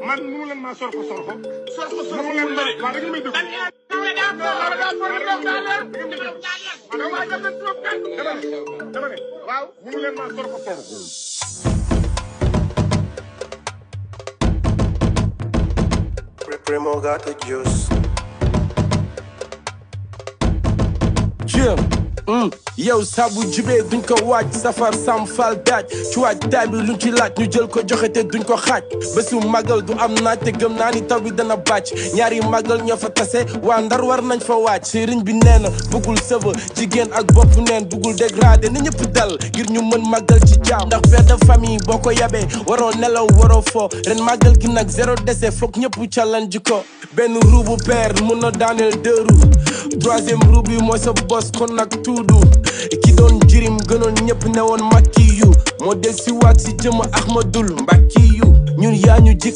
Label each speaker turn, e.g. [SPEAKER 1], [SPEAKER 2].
[SPEAKER 1] man mu leen ma sorko mu leen ma wa da nga may dégg dama ne waaw mu leen ma sorko
[SPEAKER 2] Primo got the juice.
[SPEAKER 3] yow sabu jibee duñ ko waaj safar sam fal daaj ci waaj taay bi luñ ci laaj ñu jël ko joxe te duñ ko xaaj bésu magal du am naaj te gëm naa ni taw bi dana bàcc ñaari magal ñoo fa tase waa Ndar war nañ fa waaj sëriñ bi nee na bëggul sëba jigéen ak bopp neen bëggul dégradé ni ñëpp dal ngir ñu mën magal ci jaam ndax père de famille boo ko yabee waroo nelaw waroo foo ren magal gi nag zéro décès foog ñëpp challenge ko benn roue bu père mun na daaneel deux roues troisième roue bi mooy sa bos kon nag tuudu ki doon jirim gënoon ñëpp ne woon makki yu moo del si waat si jëm Ahmadul Mbakki yu ñun yaa ñu jik